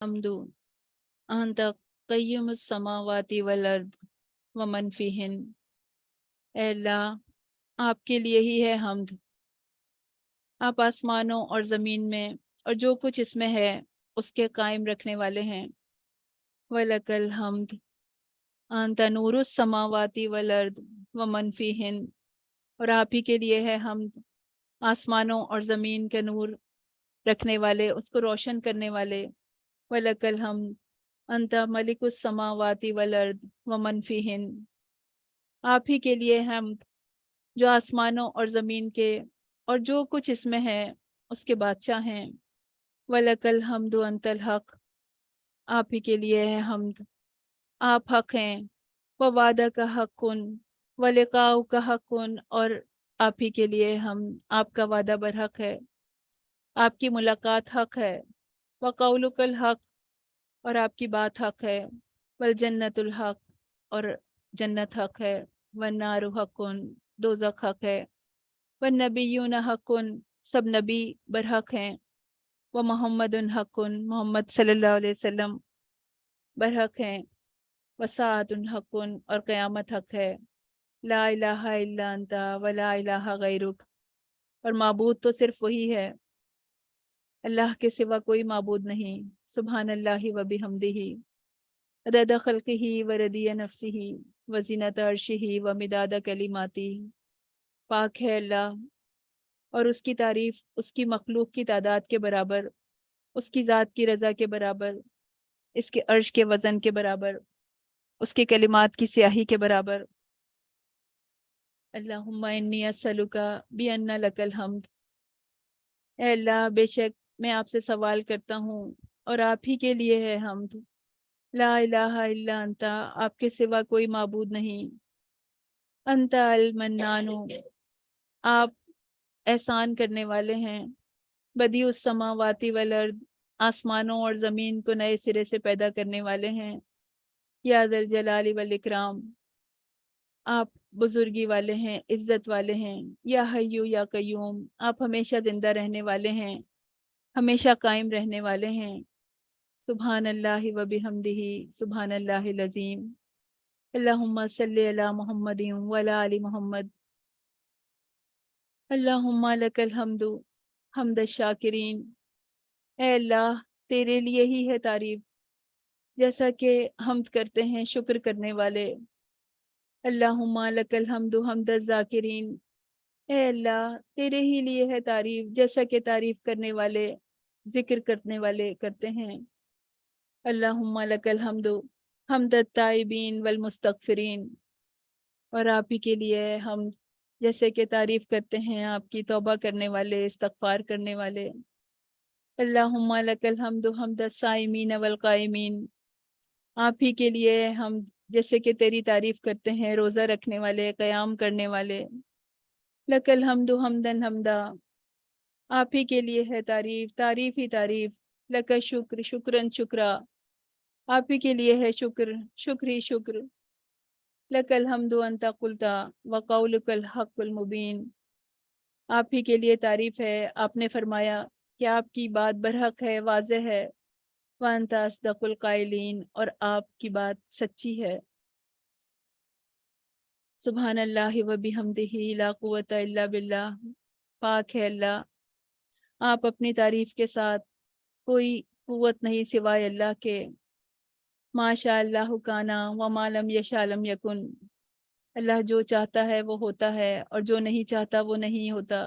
الحمد انت قیم السماوات والارض ومن فیہن۔ اے اللہ، آپ کے لیے ہی ہے حمد۔ آپ آسمانوں اور زمین میں اور جو کچھ اس میں ہے اس کے قائم رکھنے والے ہیں۔ وَلَكَ الْحَمْدُ انت نور السماوات والارض ومن فیہن، اور آپ ہی کے لیے ہے حمد، آسمانوں اور زمین کے نور رکھنے والے، اس کو روشن کرنے والے۔ وَلَكَ الْحَمْدُ انت ملک السماوات والارض ومن فیہن، آپ ہی کے لیے حمد جو آسمانوں اور زمین کے اور جو کچھ اس میں ہے اس کے بادشاہ ہیں۔ وَلَكَ الْحَمْدُ أَنْتَ الْحَقُّ، آپ ہی کے لیے ہے حمد، آپ حق ہیں۔ وَوَعْدَكَ حَقٌّ وَلِقَاؤُكَ حَقٌّ، اور آپ ہی کے لیے ہم آپ کا وعدہ برحق ہے، آپ کی ملاقات حق ہے۔ وَقَوْلُكَ الْحَقُّ، اور آپ کی بات حق ہے۔ وَالْجَنَّةُ الْحَقُّ، اور جنت حق ہے۔ وَالنَّارُ حَقٌّ، دوزخ حق ہے۔ وَالنَّبِيُّونَ حَقٌّ، سب نبی برحق ہیں۔ وَمُحَمَّدٌ حَقٌّ، محمد صلی اللہ علیہ وسلم برحق ہیں۔ وَسَاعَةٌ حَقٌّ، اور قیامت حق ہے۔ لا الہ الا انت ولا الہ غیرک، اور معبود تو صرف وہی ہے، اللہ کے سوا کوئی معبود نہیں۔ سبحان اللہ و بحمدہ، عدد خلقہ و رضی نفسہ و زینت عرشہ و مداد کلماتہ۔ پاک ہے اللہ، اور اس کی تعریف اس کی مخلوق کی تعداد کے برابر، اس کی ذات کی رضا کے برابر، اس کے عرش کے وزن کے برابر، اس کے کلمات کی سیاہی کے برابر۔ اللہم انی اسألک بان لک الحمد، اے اللہ بے شک میں آپ سے سوال کرتا ہوں اور آپ ہی کے لیے ہے حمد۔ لا الہ الا انت، آپ کے سوا کوئی معبود نہیں۔ انت المنان، آپ احسان کرنے والے ہیں۔ بدیع السماوات والارض، آسمانوں اور زمین کو نئے سرے سے پیدا کرنے والے ہیں۔ یا ذا الجلال والاکرام، آپ بزرگی والے ہیں، عزت والے ہیں۔ یا حیو یا قیوم، آپ ہمیشہ زندہ رہنے والے ہیں، ہمیشہ قائم رہنے والے ہیں۔ سبحان اللہ و بحمدہ، سبحان اللہ العظیم۔ اللہم صلی علی محمد وعلی آل محمد۔ اللہم لک الحمد حمد الشاکرین، اے اللہ تیرے لیے ہی ہے تعریف، جیسا کہ حمد کرتے ہیں شکر کرنے والے۔ اللہم لک الحمد حمد الذاکرین، اے اللہ تیرے ہی لیے ہے تعریف، جیسا کہ تعریف کرنے والے ذکر کرنے والے کرتے ہیں۔ اللہم لک الحمد حمد التائبین والمستغفرین، اور آپ ہی کے لیے ہے حمد، جیسے کہ تعریف کرتے ہیں آپ کی توبہ کرنے والے، استغفار کرنے والے۔ اللہم لک الحمد حمد الصائمین والقائمین، آپ ہی کے لیے ہے حمد، جیسے کہ تیری تعریف کرتے ہیں روزہ رکھنے والے، قیام کرنے والے۔ لک الحمد حمدن حمدا، آپ ہی کے لیے ہے تعریف، تعریف ہی تعریف۔ لک شکر شکرن شکرا، آپ ہی کے لیے ہے شکر، شکر ہی شکر۔ لک الحمد انت قلت وقولک الحق المبین، آپ ہی کے لیے تعریف ہے، آپ نے فرمایا کہ آپ کی بات برحق ہے، واضح ہے۔ وانت اصدق القائلین، اور آپ کی بات سچی ہے۔ سبحان اللہ و بحمدہ، لا قوت الا باللہ، پاک ہے اللہ، آپ اپنی تعریف کے ساتھ، کوئی قوت نہیں سوائے اللہ کے۔ ما شاء اللہ کانا وما لم یشاء لم یکن، اللہ جو چاہتا ہے وہ ہوتا ہے، اور جو نہیں چاہتا وہ نہیں ہوتا۔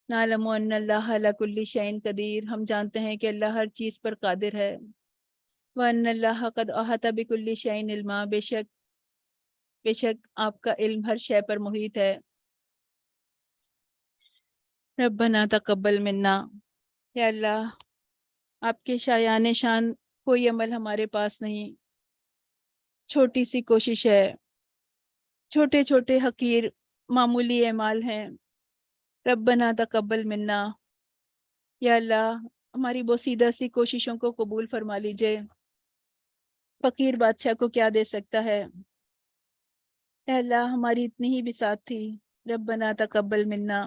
نعلم ان اللہ علی کل شیء قدیر، ہم جانتے ہیں کہ اللہ ہر چیز پر قادر ہے۔ وان اللہ قد احاط بکل شیء علما، بے شک آپ کا علم ہر شے پر محیط ہے۔ ربنا تقبل منا، یا اللہ آپ کے شایان شان کوئی عمل ہمارے پاس نہیں، چھوٹی سی کوشش ہے، چھوٹے چھوٹے حقیر معمولی اعمال ہیں۔ ربنا تقبل منا، یا اللہ ہماری بوسیدہ سی کوششوں کو قبول فرما لیجئے۔ فقیر بادشاہ کو کیا دے سکتا ہے، اے اللہ ہماری اتنی ہی بساط تھی۔ ربنا تقبل منا،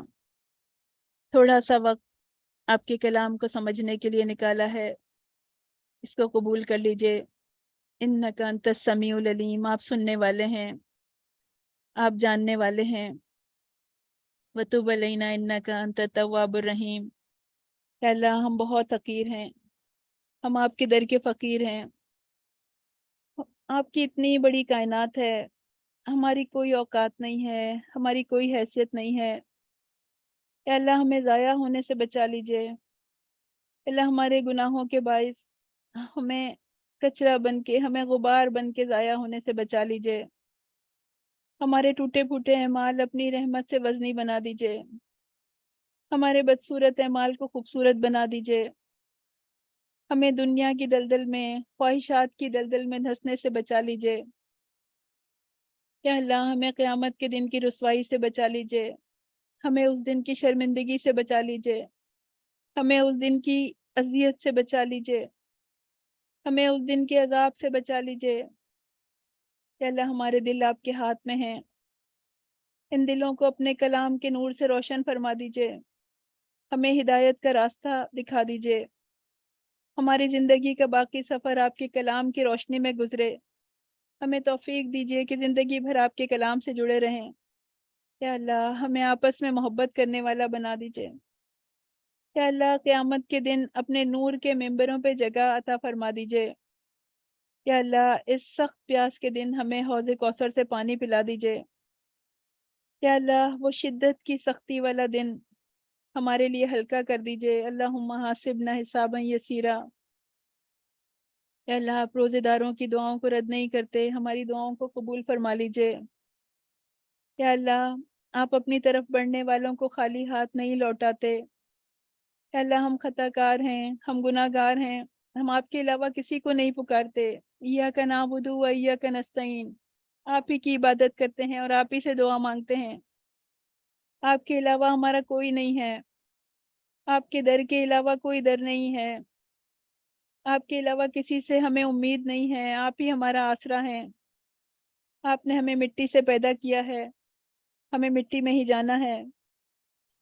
تھوڑا سا وقت آپ کے کلام کو سمجھنے کے لیے نکالا ہے، اس کو قبول کر لیجئے۔ انک انت السمیع العلیم، آپ سننے والے ہیں، آپ جاننے والے ہیں۔ وتب علینا انک انت التواب الرحیم، کہ اللہ ہم بہت فقیر ہیں، ہم آپ کے در کے فقیر ہیں، آپ کی اتنی بڑی کائنات ہے، ہماری کوئی اوقات نہیں ہے، ہماری کوئی حیثیت نہیں ہے، کہ اللہ ہمیں ضائع ہونے سے بچا لیجئے۔ اللہ ہمارے گناہوں کے باعث ہمیں کچرا بن کے، ہمیں غبار بن کے ضائع ہونے سے بچا لیجئے۔ ہمارے ٹوٹے پھوٹے اعمال اپنی رحمت سے وزنی بنا دیجئے، ہمارے بدصورت اعمال کو خوبصورت بنا دیجئے، ہمیں دنیا کی دلدل میں، خواہشات کی دلدل میں دھنسنے سے بچا لیجئے۔ یا اللہ ہمیں قیامت کے دن کی رسوائی سے بچا لیجئے، ہمیں اس دن کی شرمندگی سے بچا لیجئے، ہمیں اس دن کی اذیت سے بچا لیجئے، ہمیں اس دن کے عذاب سے بچا لیجئے۔ یا اللہ ہمارے دل آپ کے ہاتھ میں ہیں، ان دلوں کو اپنے کلام کے نور سے روشن فرما دیجئے، ہمیں ہدایت کا راستہ دکھا دیجئے، ہماری زندگی کا باقی سفر آپ کے کلام کی روشنی میں گزرے، ہمیں توفیق دیجئے کہ زندگی بھر آپ کے کلام سے جڑے رہیں۔ یا اللہ ہمیں آپس میں محبت کرنے والا بنا دیجئے۔ یا اللہ قیامت کے دن اپنے نور کے ممبروں پہ جگہ عطا فرما دیجئے۔ یا اللہ اس سخت پیاس کے دن ہمیں حوض کوثر سے پانی پلا دیجئے۔ یا اللہ وہ شدت کی سختی والا دن ہمارے لیے ہلکا کر دیجئے۔ اللہم حاسبنا حسابا یسیرا۔ یا اللہ آپ روزے داروں کی دعاؤں کو رد نہیں کرتے، ہماری دعاؤں کو قبول فرما لیجئے۔ یا اللہ آپ اپنی طرف بڑھنے والوں کو خالی ہاتھ نہیں لوٹاتے۔ یا اللہ ہم خطا کار ہیں، ہم گناہ گار ہیں، ہم آپ کے علاوہ کسی کو نہیں پکارتے۔ ایاک نعبد و ایاک نستعین، آپ ہی کی عبادت کرتے ہیں اور آپ ہی سے دعا مانگتے ہیں، آپ کے علاوہ ہمارا کوئی نہیں ہے، آپ کے در کے علاوہ کوئی در نہیں ہے، آپ کے علاوہ کسی سے ہمیں امید نہیں ہے، آپ ہی ہمارا آسرا ہے۔ آپ نے ہمیں مٹی سے پیدا کیا ہے، ہمیں مٹی میں ہی جانا ہے۔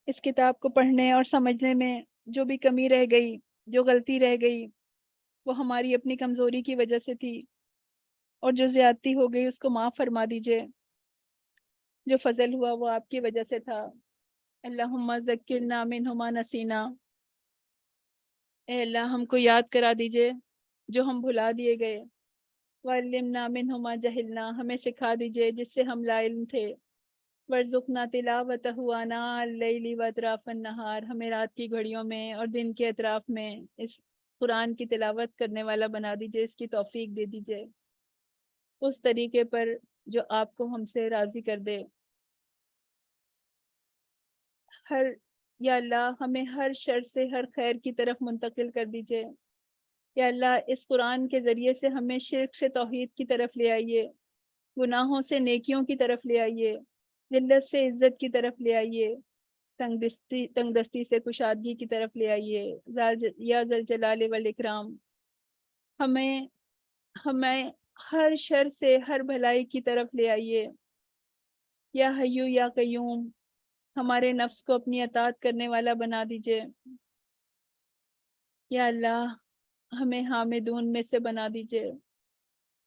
اس کتاب کو پڑھنے اور سمجھنے میں جو بھی کمی رہ گئی، جو غلطی رہ گئی، وہ ہماری اپنی کمزوری کی وجہ سے تھی، اور جو زیادتی ہو گئی اس کو معاف فرما دیجئے۔ جو فضل ہوا وہ آپ کی وجہ سے تھا۔ اللہم ذکرنا منہ ما نسینا، اے اللہ ہم کو یاد کرا دیجئے جو ہم بھلا دیے گئے۔ وعلمنا منہ ما جہلنا، ہمیں سکھا دیجئے جس سے ہم لا علم تھے۔ وارزقنا تلاوتہ آناء اللیل واطراف النہار، ہمیں رات کی گھڑیوں میں اور دن کے اطراف میں اس قرآن کی تلاوت کرنے والا بنا دیجئے، اس کی توفیق دے دیجئے، اس طریقے پر جو آپ کو ہم سے راضی کر دے۔ یا اللہ ہمیں ہر شر سے ہر خیر کی طرف منتقل کر دیجئے۔ یا اللہ اس قرآن کے ذریعے سے ہمیں شرک سے توحید کی طرف لے آئیے، گناہوں سے نیکیوں کی طرف لے آئیے، ذلت سے عزت کی طرف لے آئیے، تنگ دستی سے کشادگی کی طرف لے آئیے۔ یا ذا الجلال والاکرام، ہمیں ہمیں ہر شر سے ہر بھلائی کی طرف لے آئیے۔ یا حیو یا قیوم، ہمارے نفس کو اپنی اطاعت کرنے والا بنا دیجئے۔ یا اللہ ہمیں حامدون میں سے بنا دیجئے۔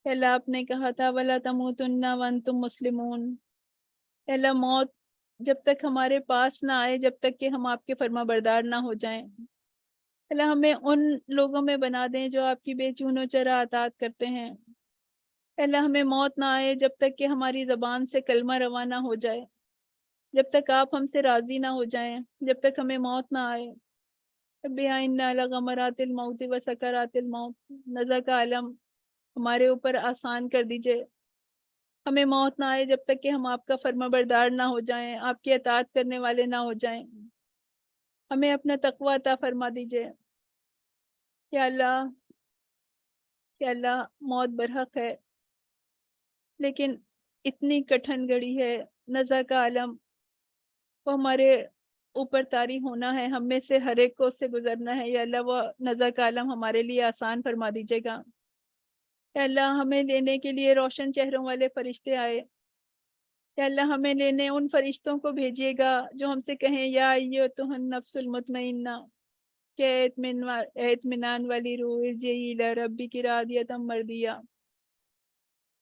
یا اللہ آپ نے کہا تھا وَلَا تَمُوتُنَّ وَأَنْتُمْ مُسْلِمُونَ، یا اللہ موت جب تک ہمارے پاس نہ آئے، جب تک کہ ہم آپ کے فرما بردار نہ ہو جائیں، اللہ ہمیں ان لوگوں میں بنا دیں جو آپ کی بے چون و چرا اطاعت کرتے ہیں۔ اللہ ہمیں موت نہ آئے جب تک کہ ہماری زبان سے کلمہ روانہ ہو جائے، جب تک آپ ہم سے راضی نہ ہو جائیں، جب تک ہمیں موت نہ آئے۔ رب اعنا لغمرات الموت و سکرات الموت، نزا کا عالم ہمارے اوپر آسان کر دیجئے۔ ہمیں موت نہ آئے جب تک کہ ہم آپ کا فرما بردار نہ ہو جائیں، آپ کی اطاعت کرنے والے نہ ہو جائیں۔ ہمیں اپنا تقوی عطا فرما دیجئے۔ یا اللہ یا اللہ موت برحق ہے، لیکن اتنی کٹھن گھڑی ہے، نزا کا عالم وہ ہمارے اوپر طاری ہونا ہے، ہم میں سے ہر ایک کو اس سے گزرنا ہے۔ یا اللہ وہ نزا کا عالم ہمارے لیے آسان فرما دیجیے گا۔ یا اللہ ہمیں لینے کے لیے روشن چہروں والے فرشتے آئے۔ یا اللہ ہمیں لینے ان فرشتوں کو بھیجیے گا جو ہم سے کہیں یا ایتھا النفس المطمئنہ، کہ اطمینان والی روح ارجعی الی ربک راضیۃ مرضیہ۔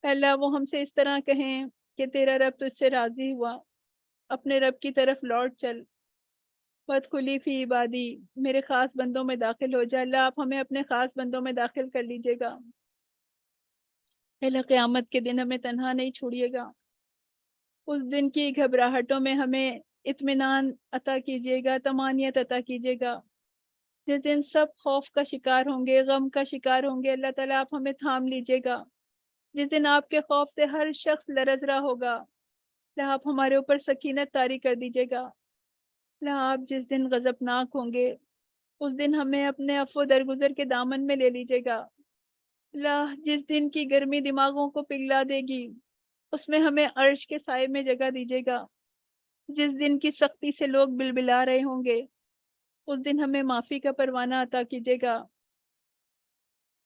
اے اللہ وہ ہم سے اس طرح کہیں کہ تیرا رب تجھ سے راضی ہوا، اپنے رب کی طرف لوٹ چل۔ وادخلی فی عبادی، میرے خاص بندوں میں داخل ہو جا۔ اللہ آپ ہمیں اپنے خاص بندوں میں داخل کر لیجیے گا۔ اے اللہ قیامت کے دن ہمیں تنہا نہیں چھوڑیے گا، اس دن کی گھبراہٹوں میں ہمیں اطمینان عطا کیجیے گا، طمانینت عطا کیجیے گا۔ جس دن سب خوف کا شکار ہوں گے، غم کا شکار ہوں گے، اللہ تعالیٰ آپ ہمیں تھام لیجیے گا۔ جس دن آپ کے خوف سے ہر شخص لرز رہا ہوگا، اللہ آپ ہمارے اوپر سکینت طاری کر دیجیے گا۔ اللہ آپ جس دن غضبناک ہوں گے، اس دن ہمیں اپنے عفو درگزر کے دامن میں لے لیجیے گا۔ اللہ جس دن کی گرمی دماغوں کو پگھلا دے گی، اس میں ہمیں عرش کے سائے میں جگہ دیجیے گا۔ جس دن کی سختی سے لوگ بلبلا رہے ہوں گے، اس دن ہمیں معافی کا پروانہ عطا کیجیے گا۔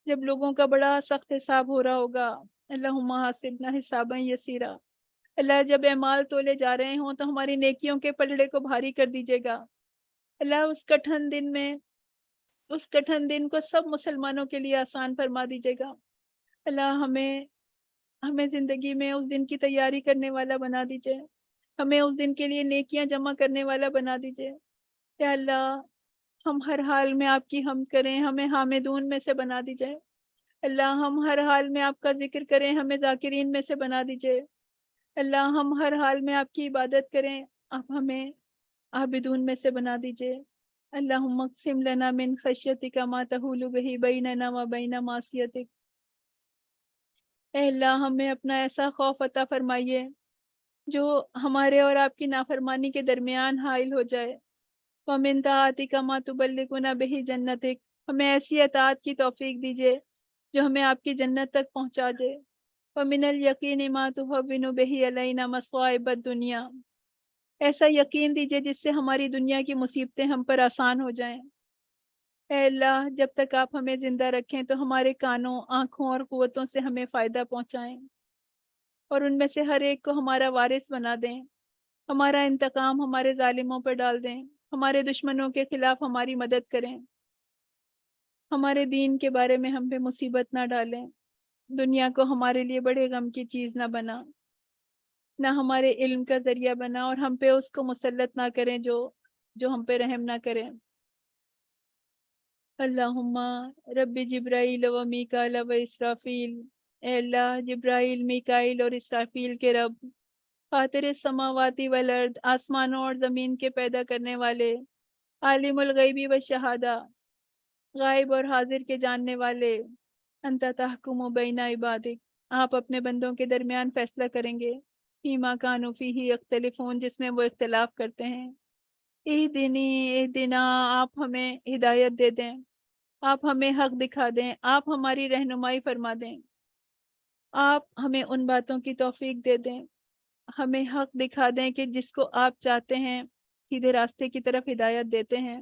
جب لوگوں کا بڑا سخت حساب ہو رہا ہوگا، اللہم حاسبنا حسابا یسیرا، اللہ جب اعمال تولے جا رہے ہوں تو ہماری نیکیوں کے پلڑے کو بھاری کر دیجیے گا۔ اللہ اس کٹھن دن میں، اس کٹھن دن کو سب مسلمانوں کے لیے آسان فرما دیجیے گا۔ اللہ ہمیں زندگی میں اس دن کی تیاری کرنے والا بنا دیجیے، ہمیں اس دن کے لیے نیکیاں جمع کرنے والا بنا دیجیے۔ یا اللہ ہم ہر حال میں آپ کی حمد کریں، ہمیں حامدون میں سے بنا دیجیے۔ اللہ ہم ہر حال میں آپ کا ذکر کریں، ہمیں ذاکرین میں سے بنا دیجیے۔ اللہ ہم ہر حال میں آپ کی عبادت کریں، آپ ہمیں عابدون میں سے بنا دیجیے۔ اللہم اقسم لنا من خشیتک ما تحول بہ بیننا و بین معصیتک، اے اللہ ہمیں اپنا ایسا خوف عطا فرمائیے جو ہمارے اور آپ کی نافرمانی کے درمیان حائل ہو جائے۔ وَمِن طاعتک ما تبلغنا بہ جنتک، ہمیں ایسی اطاعت کی توفیق دیجیے جو ہمیں آپ کی جنت تک پہنچا دے۔ وَمِنَ الْيَقِينِ مَا تُهَوِّنُ بِهِ عَلَيْنَا مَصَائِبَ الدُّنْيَا، ایسا یقین دیجیے جس سے ہماری دنیا کی مصیبتیں ہم پر آسان ہو جائیں۔ اے اللہ جب تک آپ ہمیں زندہ رکھیں تو ہمارے کانوں، آنکھوں اور قوتوں سے ہمیں فائدہ پہنچائیں، اور ان میں سے ہر ایک کو ہمارا وارث بنا دیں۔ ہمارا انتقام ہمارے ظالموں پر ڈال دیں، ہمارے دشمنوں کے خلاف ہماری مدد کریں، ہمارے دین کے بارے میں ہم پہ مصیبت نہ ڈالیں، دنیا کو ہمارے لیے بڑے غم کی چیز نہ بنا، نہ ہمارے علم کا ذریعہ بنا، اور ہم پہ اس کو مسلط نہ کریں جو ہم پہ رحم نہ کریں۔ اللہم رب جبرائیل و میکائیل و اسرافیل، اے اللہ جبرائیل، میکائیل اور اسرافیل کے رب، فاطر السماواتی والارض، آسمانوں اور زمین کے پیدا کرنے والے، عالم الغیبی و شہادہ، غائب اور حاضر کے جاننے والے، انت تحکم بین عبادک، آپ اپنے بندوں کے درمیان فیصلہ کریں گے، فیما کانوا فیہ یختلفون، جس میں وہ اختلاف کرتے ہیں۔ اہدنا، آپ ہمیں ہدایت دے دیں، آپ ہمیں حق دکھا دیں، آپ ہماری رہنمائی فرما دیں، آپ ہمیں ان باتوں کی توفیق دے دیں، ہمیں حق دکھا دیں کہ جس کو آپ چاہتے ہیں سیدھے راستے کی طرف ہدایت دیتے ہیں۔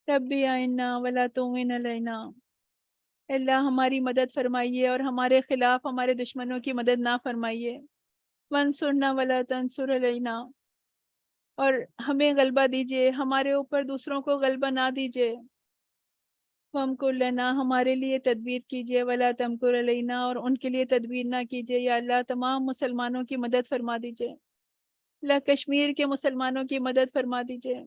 ربی آئنا ولا تعین علینا، اللہ ہماری مدد فرمائیے اور ہمارے خلاف ہمارے دشمنوں کی مدد نہ فرمائیے۔ وانصرنا ولا تنصر علینا، اور ہمیں غلبہ دیجیے، ہمارے اوپر دوسروں کو غلبہ نہ دیجیے۔ وامکر لنا، ہمارے لیے تدبیر کیجیے، ولا تمکر علینا، اور ان کے لیے تدبیر نہ کیجیے۔ یا اللہ تمام مسلمانوں کی مدد فرما دیجیے، اللہ کشمیر کے مسلمانوں کی مدد فرما دیجیے،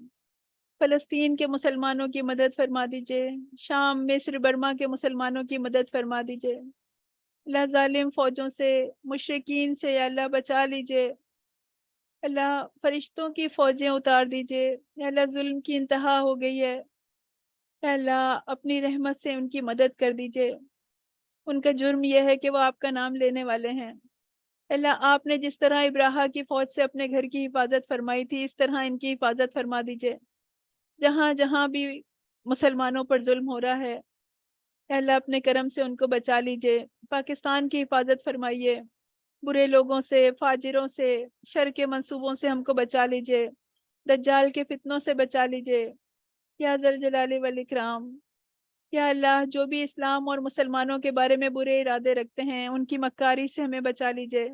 فلسطین کے مسلمانوں کی مدد فرما دیجیے، شام، مصر، برما کے مسلمانوں کی مدد فرما دیجیے۔ اللہ ظالم فوجوں سے، مشرکین سے یا اللہ بچا لیجیے۔ اللہ فرشتوں کی فوجیں اتار دیجیے، یا اللہ ظلم کی انتہا ہو گئی ہے، اے اللہ اپنی رحمت سے ان کی مدد کر دیجیے۔ ان کا جرم یہ ہے کہ وہ آپ کا نام لینے والے ہیں۔ اے اللہ آپ نے جس طرح ابراہا کی فوج سے اپنے گھر کی حفاظت فرمائی تھی، اس طرح ان کی حفاظت فرما دیجیے۔ جہاں جہاں بھی مسلمانوں پر ظلم ہو رہا ہے، اے اللہ اپنے کرم سے ان کو بچا لیجیے۔ پاکستان کی حفاظت فرمائیے، برے لوگوں سے، فاجروں سے، شر کے منصوبوں سے ہم کو بچا لیجیے، دجال کے فتنوں سے بچا لیجیے، یا ذا الجلال والاکرام۔ یا اللہ جو بھی اسلام اور مسلمانوں کے بارے میں برے ارادے رکھتے ہیں، ان کی مکاری سے ہمیں بچا لیجیے۔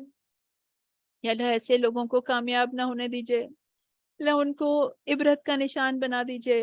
یا اللہ ایسے لوگوں کو کامیاب نہ ہونے دیجیے، اللہ ان کو عبرت کا نشان بنا دیجیے۔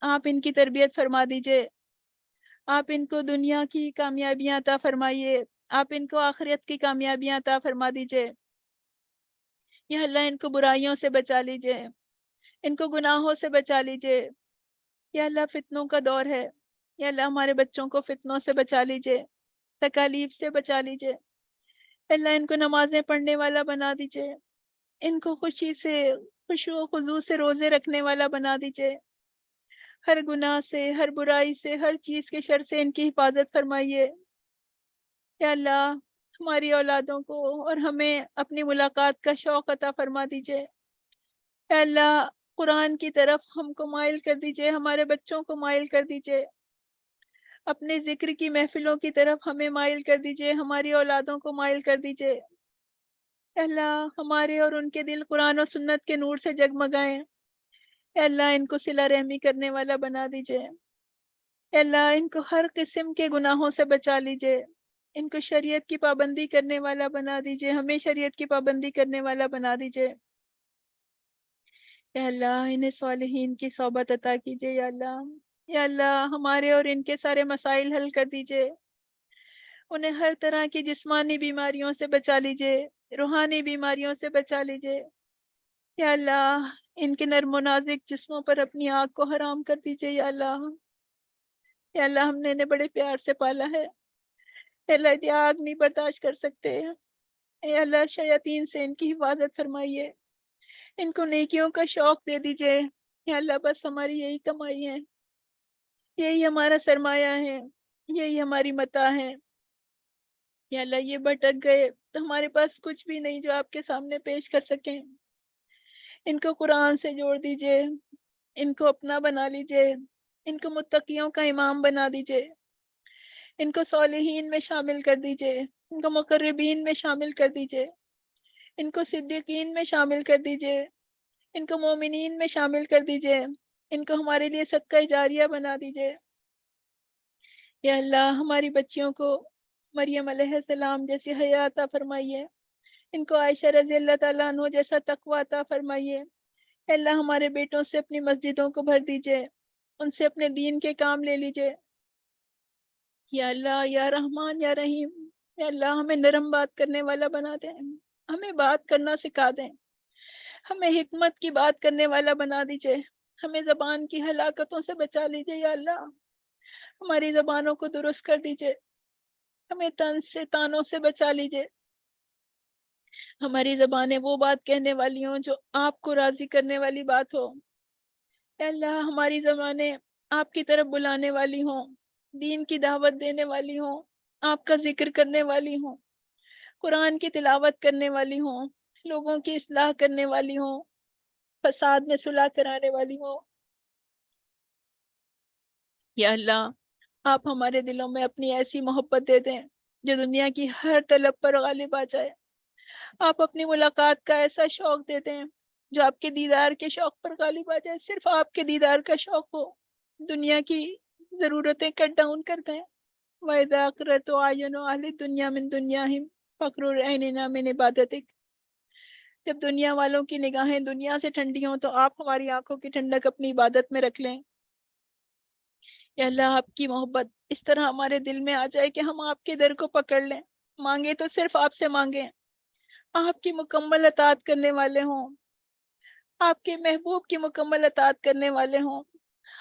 آپ ان کی تربیت فرما دیجئے، آپ ان کو دنیا کی کامیابیاں عطا فرمائیے، آپ ان کو آخرت کی کامیابیاں عطا فرما دیجئے۔ یا اللہ ان کو برائیوں سے بچا لیجئے، ان کو گناہوں سے بچا لیجئے۔ یا اللہ فتنوں کا دور ہے، یا اللہ ہمارے بچوں کو فتنوں سے بچا لیجئے، تکالیف سے بچا لیجئے۔ اللہ ان کو نمازیں پڑھنے والا بنا دیجئے، ان کو خوشی سے، خشوع و خضوع سے روزے رکھنے والا بنا دیجئے۔ ہر گناہ سے، ہر برائی سے، ہر چیز کے شر سے ان کی حفاظت فرمائیے۔ یا اللہ ہماری اولادوں کو اور ہمیں اپنی ملاقات کا شوق عطا فرما دیجئے۔ یا اللہ قرآن کی طرف ہم کو مائل کر دیجئے، ہمارے بچوں کو مائل کر دیجئے، اپنے ذکر کی محفلوں کی طرف ہمیں مائل کر دیجئے، ہماری اولادوں کو مائل کر دیجئے۔ اے اللہ ہمارے اور ان کے دل قرآن و سنت کے نور سے جگمگائیں۔ اے اللہ ان کو صلہ رحمی کرنے والا بنا دیجئے۔ اے اللہ ان کو ہر قسم کے گناہوں سے بچا لیجئے، ان کو شریعت کی پابندی کرنے والا بنا دیجئے، ہمیں شریعت کی پابندی کرنے والا بنا دیجئے۔ اے اللہ انہیں صالحین کی صحبت عطا کیجئے یا اللہ۔ یا اللہ ہمارے اور ان کے سارے مسائل حل کر دیجئے، انہیں ہر طرح کی جسمانی بیماریوں سے بچا لیجئے، روحانی بیماریوں سے بچا لیجئے۔ یا اللہ ان کے نرم و نازک جسموں پر اپنی آگ کو حرام کر دیجئے یا اللہ۔ یا اللہ ہم نے انہیں بڑے پیار سے پالا ہے، اے اللہ یہ آگ نہیں برداشت کر سکتے۔ اے اللہ شیاطین سے ان کی حفاظت فرمائیے، ان کو نیکیوں کا شوق دے دیجئے۔ یا اللہ بس ہماری یہی کمائی ہے، یہی ہمارا سرمایہ ہے، یہی ہماری متاع ہے۔ یا اللہ یہ بھٹک گئے تو ہمارے پاس کچھ بھی نہیں جو آپ کے سامنے پیش کر سکیں۔ ان کو قرآن سے جوڑ دیجئے، ان کو اپنا بنا لیجئے، ان کو متقیوں کا امام بنا دیجئے، ان کو صالحین میں شامل کر دیجئے، ان کو مقربین میں شامل کر دیجئے، ان کو صدیقین میں شامل کر دیجئے، ان کو مومنین میں شامل کر دیجئے، ان کو ہمارے لیے صدقہ جاریہ بنا دیجئے۔ یا اللہ ہماری بچیوں کو مریم علیہ السلام جیسی حیا عطا فرمائیے، ان کو عائشہ رضی اللہ تعالیٰ عنہ جیسا تقوی عطا فرمائیے۔ اے اللہ ہمارے بیٹوں سے اپنی مسجدوں کو بھر دیجئے، ان سے اپنے دین کے کام لے لیجئے۔ یا اللہ یا رحمان یا رحیم، یا اللہ ہمیں نرم بات کرنے والا بنا دیں، ہمیں بات کرنا سکھا دیں، ہمیں حکمت کی بات کرنے والا بنا دیجئے، ہمیں زبان کی ہلاکتوں سے بچا لیجئے یا اللہ، ہماری زبانوں کو درست کر دیجئے، ہمیں طنز سے طعنوں سے بچا لیجئے، ہماری زبانیں وہ بات کہنے والی ہوں جو آپ کو راضی کرنے والی بات ہو۔ اے اللہ ہماری زبانیں آپ کی طرف بلانے والی ہوں، دین کی دعوت دینے والی ہوں، آپ کا ذکر کرنے والی ہوں، قرآن کی تلاوت کرنے والی ہوں، لوگوں کی اصلاح کرنے والی ہوں، فساد میں صلح کرانے والی ہوں۔ یا اللہ آپ ہمارے دلوں میں اپنی ایسی محبت دے دیں جو دنیا کی ہر طلب پر غالب آ جائے۔ آپ اپنی ملاقات کا ایسا شوق دے دیں جو آپ کے دیدار کے شوق پر غالب آ جائے، صرف آپ کے دیدار کا شوق ہو، دنیا کی ضرورتیں کٹ ڈاؤن کر دیں۔ وَإِذَا قَرَّتُ أَعْيُنُ أَهْلِ الدُّنْيَا مِن دُنْيَاهِمْ فَقْرُ عَيْنِنَا مِنْ عِبَادَتِكَ۔ جب دنیا والوں کی نگاہیں دنیا سے ٹھنڈی ہوں تو آپ ہماری آنکھوں کی ٹھنڈک اپنی عبادت میں رکھ لیں۔ یا اللہ آپ کی محبت اس طرح ہمارے دل میں آ جائے کہ ہم آپ کے در کو پکڑ لیں، مانگے تو صرف آپ سے مانگیں، آپ کی مکمل اطاعت کرنے والے ہوں، آپ کے محبوب کی مکمل اطاعت کرنے والے ہوں۔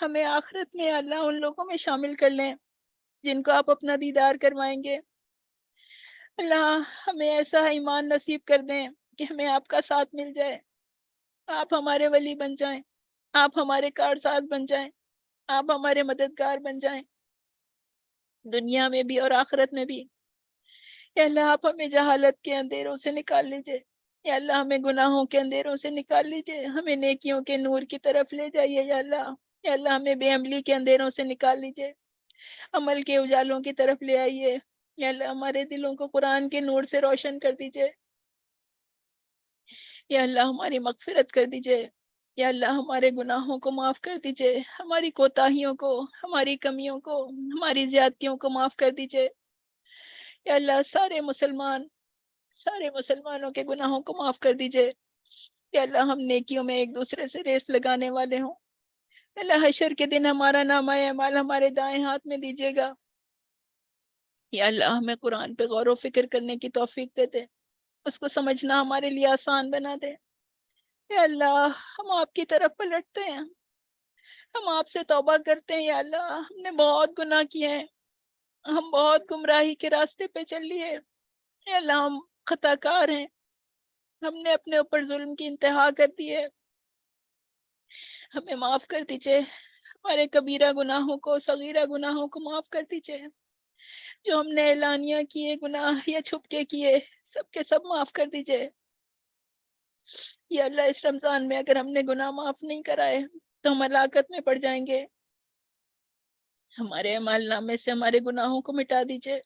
ہمیں آخرت میں اللہ ان لوگوں میں شامل کر لیں جن کو آپ اپنا دیدار کروائیں گے۔ اللہ ہمیں ایسا ایمان نصیب کر دیں کہ ہمیں آپ کا ساتھ مل جائے، آپ ہمارے ولی بن جائیں، آپ ہمارے کارساز بن جائیں، آپ ہمارے مددگار بن جائیں، دنیا میں بھی اور آخرت میں بھی۔ یا اللہ آپ ہمیں جہالت کے اندھیروں سے نکال لیجئے، یا اللہ ہمیں گناہوں کے اندھیروں سے نکال لیجئے، ہمیں نیکیوں کے نور کی طرف لے جائیے یا اللہ۔ یا اللہ ہمیں بے عملی کے اندھیروں سے نکال لیجئے، عمل کے اجالوں کی طرف لے آئیے۔ یا اللہ ہمارے دلوں کو قرآن کے نور سے روشن کر دیجئے۔ یا اللہ ہماری مغفرت کر دیجئے، یا اللہ ہمارے گناہوں کو معاف کر دیجئے، ہماری کوتاہیوں کو، ہماری کمیوں کو، ہماری زیادتیوں کو معاف کر دیجئے۔ یا اللہ سارے مسلمانوں کے گناہوں کو معاف کر دیجئے۔ یا اللہ ہم نیکیوں میں ایک دوسرے سے ریس لگانے والے ہوں، اللہ حشر کے دن ہمارا نامہ اعمال ہمارے دائیں ہاتھ میں دیجیے گا۔ یا اللہ ہمیں قرآن پہ غور و فکر کرنے کی توفیق دے دے، اس کو سمجھنا ہمارے لیے آسان بنا دے۔ یا اللہ ہم آپ کی طرف پلٹتے ہیں، ہم آپ سے توبہ کرتے ہیں۔ یا اللہ ہم نے بہت گناہ کیے ہیں، ہم بہت گمراہی کے راستے پہ چل لیے۔ یا اللہ ہم خطا کار ہیں، ہم نے اپنے اوپر ظلم کی انتہا کر دی ہے، ہمیں معاف کر دیجئے۔ ہمارے کبیرہ گناہوں کو، صغیرہ گناہوں کو معاف کر دیجئے، جو ہم نے اعلانیہ کیے گناہ یا چھپ کے کیے، سب کے سب معاف کر دیجئے۔ یا اللہ اس رمضان میں اگر ہم نے گناہ معاف نہیں کرائے تو ہم ہلاکت میں پڑ جائیں گے، ہمارے اعمال نامے سے ہمارے گناہوں کو مٹا دیجئے۔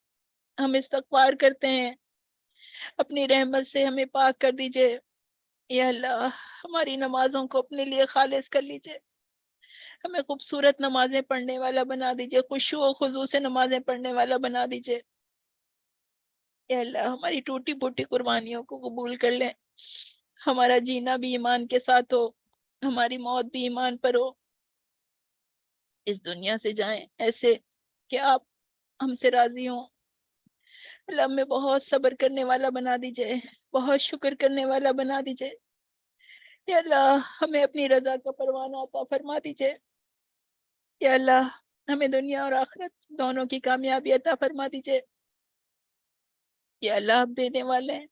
ہم استغفار کرتے ہیں، اپنی رحمت سے ہمیں پاک کر دیجئے۔ یا اللہ ہماری نمازوں کو اپنے لیے خالص کر لیجئے، ہمیں خوبصورت نمازیں پڑھنے والا بنا دیجئے، خشوع و خضوع سے نمازیں پڑھنے والا بنا دیجئے۔ یا اللہ ہماری ٹوٹی پھوٹی قربانیوں کو قبول کر لیں، ہمارا جینا بھی ایمان کے ساتھ ہو، ہماری موت بھی ایمان پر ہو، اس دنیا سے جائیں ایسے کہ آپ ہم سے راضی ہوں۔ اللہ ہمیں بہت صبر کرنے والا بنا دیجئے، بہت شکر کرنے والا بنا دیجئے۔ یا اللہ ہمیں اپنی رضا کا پروانہ عطا فرما دیجئے۔ یا اللہ ہمیں دنیا اور آخرت دونوں کی کامیابی عطا فرما دیجئے۔ یا اللہ آپ دینے والے ہیں،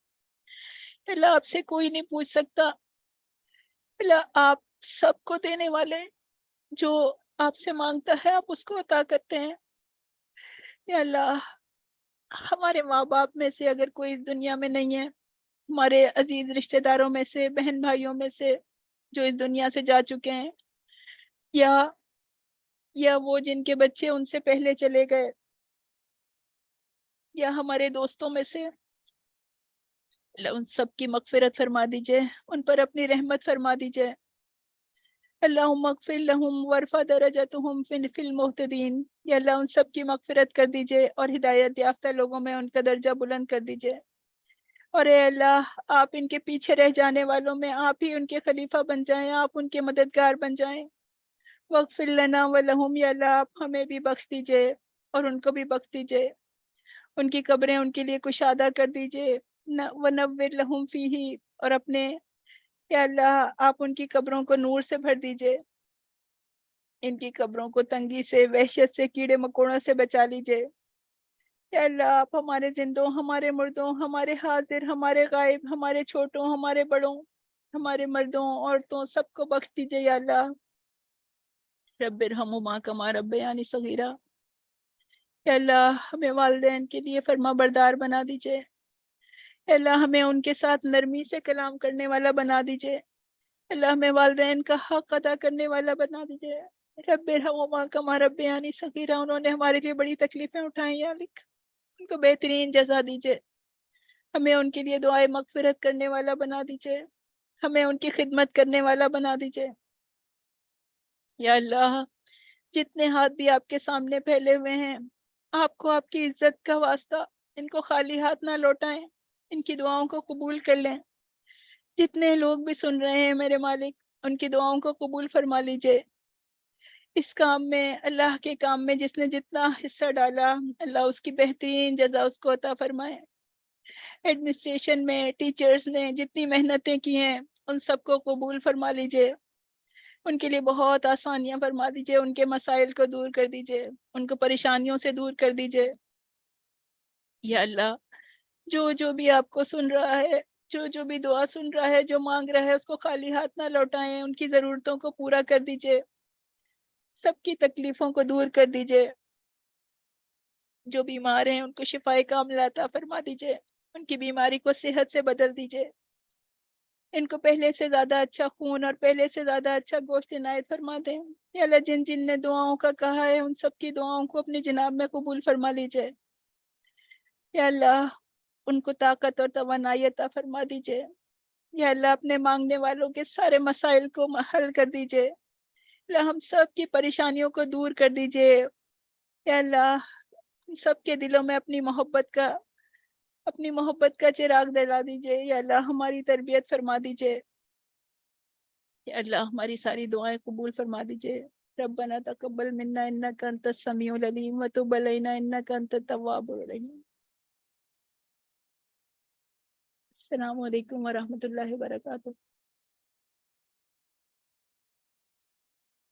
یا اللہ آپ سے کوئی نہیں پوچھ سکتا، اللہ آپ سب کو دینے والے ہیں، جو آپ سے مانگتا ہے آپ اس کو عطا کرتے ہیں۔ یا اللہ ہمارے ماں باپ میں سے اگر کوئی اس دنیا میں نہیں ہے، ہمارے عزیز رشتہ داروں میں سے، بہن بھائیوں میں سے جو اس دنیا سے جا چکے ہیں، یا وہ جن کے بچے ان سے پہلے چلے گئے، یا ہمارے دوستوں میں سے، اللہ ان سب کی مغفرت فرما دیجئے، ان پر اپنی رحمت فرما دیجئے۔ اللہم اغفر لہم وارفع درجتہم فی المہتدین۔ یا اللہ ان سب کی مغفرت کر دیجئے اور ہدایت یافتہ لوگوں میں ان کا درجہ بلند کر دیجئے۔ اور اے اللہ آپ ان کے پیچھے رہ جانے والوں میں آپ ہی ان کے خلیفہ بن جائیں، آپ ان کے مددگار بن جائیں۔ واغفر لنا ولہم، یا اللہ آپ ہمیں بھی بخش دیجئے اور ان کو بھی بخش دیجئے، ان کی قبریں ان کے لیے کشادہ کر دیجئے۔ ونور لہم فیہ، اور اپنے یا اللہ آپ ان کی قبروں کو نور سے بھر دیجئے، ان کی قبروں کو تنگی سے، وحشت سے، کیڑے مکوڑوں سے بچا لیجئے۔ یا اللہ آپ ہمارے زندوں، ہمارے مردوں، ہمارے حاضر، ہمارے غائب، ہمارے چھوٹوں، ہمارے بڑوں، ہمارے مردوں، عورتوں، سب کو بخش دیجئے۔ یا اللہ رب ارحمہما کما ربیانی صغیرا۔ یا اللہ ہمیں والدین کے لیے فرما بردار بنا دیجئے، یا اللہ ہمیں ان کے ساتھ نرمی سے کلام کرنے والا بنا دیجئے، اللہ ہمیں والدین کا حق ادا کرنے والا بنا دیجئے۔ رب ارحمہما کما ربیانی صغیرا، انہوں نے ہمارے لیے بڑی تکلیفیں اٹھائی ہیں، ان کو بہترین جزا دیجئے، ہمیں ان کے لیے دعائے مغفرت کرنے والا بنا دیجئے، ہمیں ان کی خدمت کرنے والا بنا دیجئے۔ یا اللہ جتنے ہاتھ بھی آپ کے سامنے پھیلے ہوئے ہیں، آپ کو آپ کی عزت کا واسطہ ان کو خالی ہاتھ نہ لوٹائیں، ان کی دعاؤں کو قبول کر لیں۔ جتنے لوگ بھی سن رہے ہیں میرے مالک، ان کی دعاؤں کو قبول فرما لیجئے۔ اس کام میں، اللہ کے کام میں جس نے جتنا حصہ ڈالا، اللہ اس کی بہترین جزا اس کو عطا فرمائے۔ ایڈمنسٹریشن میں ٹیچرز نے جتنی محنتیں کی ہیں ان سب کو قبول فرما لیجئے، ان کے لیے بہت آسانیاں فرما دیجئے، ان کے مسائل کو دور کر دیجئے، ان کو پریشانیوں سے دور کر دیجئے۔ یا اللہ جو جو بھی آپ کو سن رہا ہے، جو جو بھی دعا سن رہا ہے، جو مانگ رہا ہے، اس کو خالی ہاتھ نہ لوٹائیں، ان کی ضرورتوں کو پورا کر دیجئے، سب کی تکلیفوں کو دور کر دیجئے۔ جو بیمار ہیں ان کو شفائے کاملہ عطا فرما دیجئے، ان کی بیماری کو صحت سے بدل دیجئے، ان کو پہلے سے زیادہ اچھا خون اور پہلے سے زیادہ اچھا گوشت عنایت فرما دیں۔ یا اللہ جن جن نے دعاؤں کا کہا ہے ان سب کی دعاؤں کو اپنی جناب میں قبول فرما لیجئے۔ یا اللہ ان کو طاقت اور توانائی عطا فرما دیجئے۔ یا اللہ اپنے مانگنے والوں کے سارے مسائل کو حل کر دیجئے، اللہ ہم سب کی پریشانیوں کو دور کر دیجئے۔ یا اللہ ہم سب کے دلوں میں اپنی محبت کا چراغ دلا دیجئے۔ یا اللہ ہماری تربیت فرما دیجئے، یا اللہ ہماری ساری دعائیں قبول فرما دیجئے۔ ربنا تقبل منا انك انت السميع العليم وتب علينا انك انت التواب الرحيم. السلام علیکم ورحمۃ اللہ وبرکاتہ.